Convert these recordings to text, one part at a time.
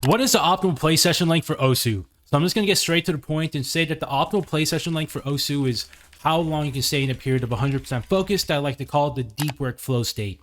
What is the optimal play session length for Osu? So I'm just going to get straight to the point and say that the optimal play session length for Osu is how long you can stay in a period of 100% focus that I like to call the deep work flow state.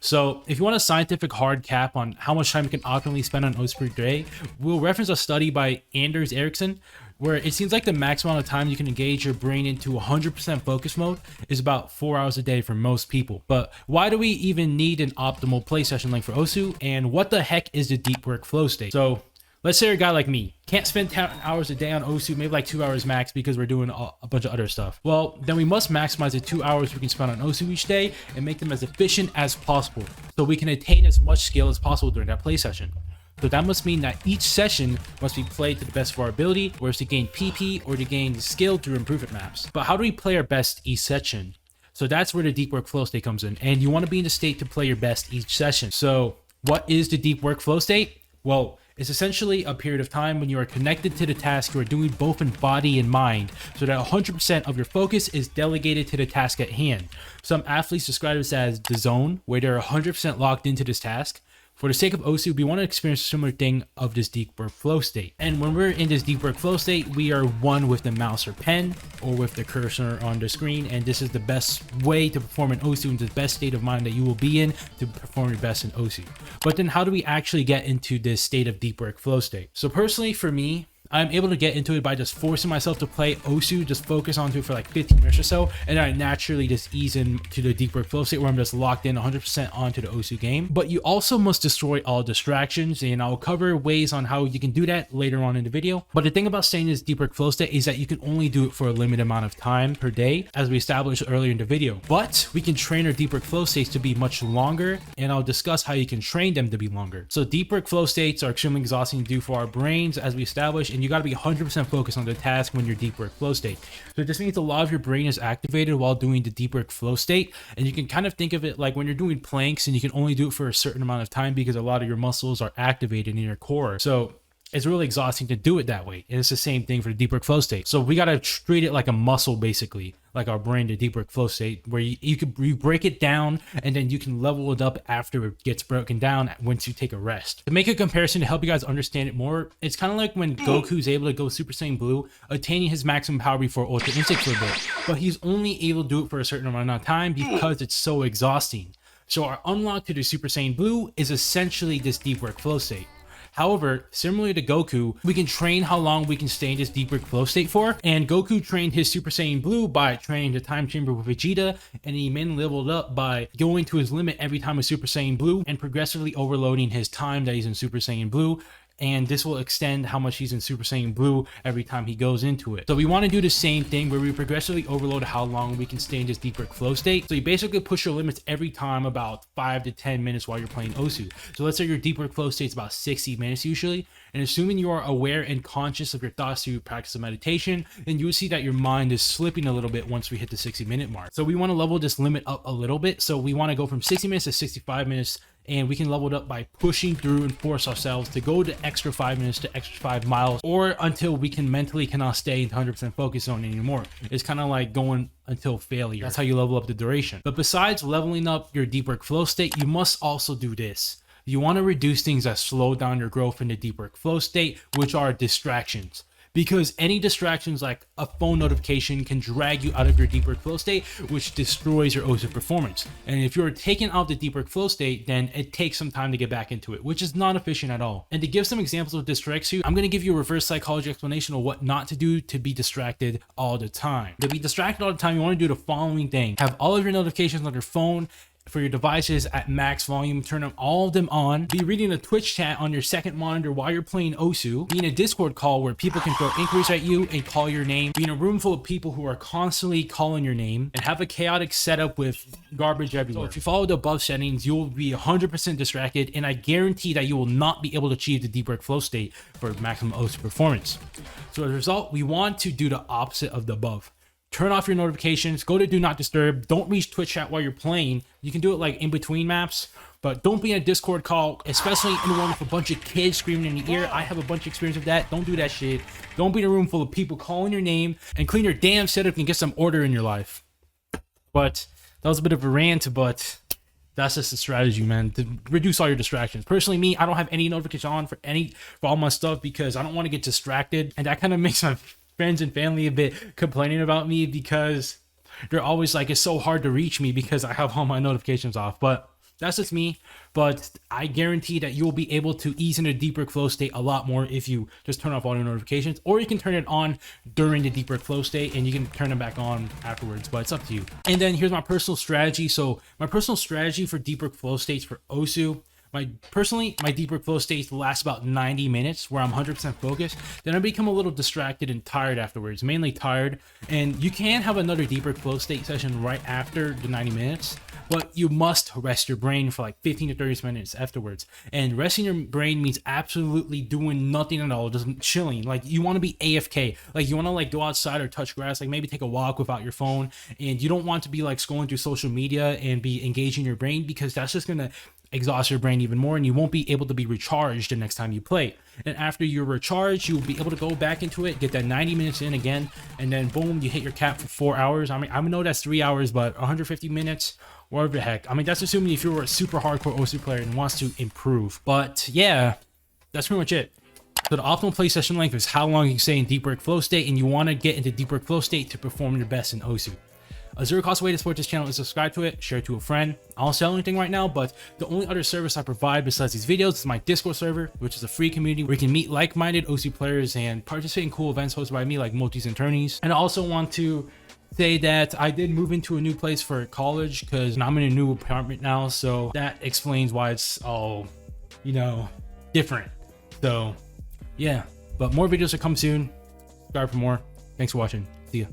So if you want a scientific hard cap on how much time you can optimally spend on Osu per day, we'll reference a study by Anders Ericsson, where it seems like the max amount of time you can engage your brain into 100% focus mode is about 4 hours a day for most people. But why do we even need an optimal play session length for Osu? And what the heck is the deep work flow state? So let's say you're a guy like me, can't spend 10 hours a day on Osu, maybe like 2 hours max because we're doing a bunch of other stuff. Well, then we must maximize the 2 hours we can spend on Osu each day and make them as efficient as possible so we can attain as much skill as possible during that play session. So that must mean that each session must be played to the best of our ability, whether it's to gain PP or to gain skill through improvement maps. But how do we play our best each session? So that's where the deep work flow state comes in, and you want to be in the state to play your best each session. So what is the deep work flow state? Well, it's essentially a period of time when you are connected to the task you are doing both in body and mind, so that 100% of your focus is delegated to the task at hand. Some athletes describe this as the zone, where they're 100% locked into this task. For the sake of Osu, we want to experience a similar thing of this deep work flow state. And when we're in this deep work flow state, we are one with the mouse or pen or with the cursor on the screen. And this is the best way to perform in Osu and the best state of mind that you will be in to perform your best in Osu. But then how do we actually get into this state of deep work flow state? So personally for me, I'm able to get into it by just forcing myself to play Osu, just focus onto it for like 15 minutes or so, and then I naturally just ease into the deep work flow state where I'm just locked in 100% onto the Osu game. But you also must destroy all distractions, and I'll cover ways on how you can do that later on in the video. But the thing about staying in this deep work flow state is that you can only do it for a limited amount of time per day, as we established earlier in the video. But we can train our deep work flow states to be much longer, and I'll discuss how you can train them to be longer. So deep work flow states are extremely exhausting to do for our brains, as we established, and you got to be 100% focused on the task when you're deep work flow state. So this means a lot of your brain is activated while doing the deep work flow state, and you can kind of think of it like when you're doing planks and you can only do it for a certain amount of time because a lot of your muscles are activated in your core. So it's really exhausting to do it that way. And it's the same thing for the deep work flow state. So we got to treat it like a muscle, basically, like our brain, the deep work flow state, where you break it down and then you can level it up after it gets broken down once you take a rest. To make a comparison to help you guys understand it more, it's kind of like when Goku's able to go Super Saiyan Blue, attaining his maximum power before Ultra Instinct for a bit, but he's only able to do it for a certain amount of time because it's so exhausting. So our unlock to the Super Saiyan Blue is essentially this deep work flow state. However, similarly to Goku, we can train how long we can stay in this deep work flow state for, and Goku trained his Super Saiyan Blue by training the time chamber with Vegeta, and he mainly leveled up by going to his limit every time with Super Saiyan Blue and progressively overloading his time that he's in Super Saiyan Blue. And this will extend how much he's in Super Saiyan Blue every time he goes into it. So we want to do the same thing where we progressively overload how long we can stay in this deep work flow state. So you basically push your limits every time about 5 to 10 minutes while you're playing Osu. So let's say your deep work flow state is about 60 minutes usually. And assuming you are aware and conscious of your thoughts through practice of meditation, then you would see that your mind is slipping a little bit once we hit the 60-minute mark. So we want to level this limit up a little bit. So we want to go from 60 minutes to 65 minutes, and we can level it up by pushing through and force ourselves to go the extra 5 minutes to extra 5 miles, or until we can mentally cannot stay in 100% focus on it anymore. It's kind of like going until failure. That's how you level up the duration. But besides leveling up your deep work flow state, you must also do this. You want to reduce things that slow down your growth in the deep work flow state, which are distractions. Because any distractions like a phone notification can drag you out of your deep work flow state, which destroys your Osu performance. And if you're taken out of the deep work flow state, then it takes some time to get back into it, which is not efficient at all. And to give some examples of distracts you, I'm going to give you a reverse psychology explanation of what not to do to be distracted all the time. To be distracted all the time, you want to do the following thing. Have all of your notifications on your phone for your devices at max volume, turn them all of them on, be reading a Twitch chat on your second monitor while you're playing Osu, be in a Discord call where people can throw inquiries at you and call your name, be in a room full of people who are constantly calling your name, and have a chaotic setup with garbage everywhere. So if you follow the above settings, you'll be 100% distracted, and I guarantee that you will not be able to achieve the deep work flow state for maximum Osu performance. So as a result, we want to do the opposite of the above. Turn off your notifications, go to do not disturb, don't reach Twitch chat while you're playing. You can do it like in between maps, but don't be in a Discord call, especially in one with a bunch of kids screaming in your ear. I have a bunch of experience with that. Don't do that shit. Don't be in a room full of people calling your name, and clean your damn setup and get some order in your life. But that was a bit of a rant, but That's just a strategy, man, to reduce all your distractions. Personally, me, I don't have any notification on for all my stuff because I don't want to get distracted, and that kind of makes my friends and family a bit complaining about me because they're always like, it's so hard to reach me because I have all my notifications off. But that's just me. But I guarantee that you'll be able to ease into deep work flow state a lot more if you just turn off all your notifications, or you can turn it on during the deep work flow state and you can turn them back on afterwards, but it's up to you. And then here's my personal strategy. So my personal strategy for deep work flow states for Osu, my deep work flow states last about 90 minutes where I'm 100% focused. Then I become a little distracted and tired afterwards, mainly tired. And you can have another deep work flow state session right after the 90 minutes, but you must rest your brain for like 15 to 30 minutes afterwards. And resting your brain means absolutely doing nothing at all, just chilling. Like you want to be AFK, like you want to like go outside or touch grass, like maybe take a walk without your phone. And you don't want to be like scrolling through social media and be engaging your brain, because that's just gonna exhaust your brain even more and you won't be able to be recharged the next time you play. And after you're recharged, you'll be able to go back into it, get that 90 minutes in again, and then boom, you hit your cap for 4 hours. I mean, I know that's 3 hours, but 150 minutes, whatever the heck. I mean, that's assuming if you're a super hardcore Osu player and wants to improve. But yeah, that's pretty much it. So the optimal play session length is how long you can stay in deep work flow state, and you want to get into deep work flow state to perform your best in Osu. A zero cost way to support this channel is subscribe to it, share it to a friend. I don't sell anything right now, but the only other service I provide besides these videos is my Discord server, which is a free community where you can meet like-minded Osu players and participate in cool events hosted by me like multis and tourneys. And I also want to say that I did move into a new place for college because I'm in a new apartment now, so that explains why it's all, you know, different. So yeah, but more videos will come soon. Subscribe for more. Thanks for watching. See ya.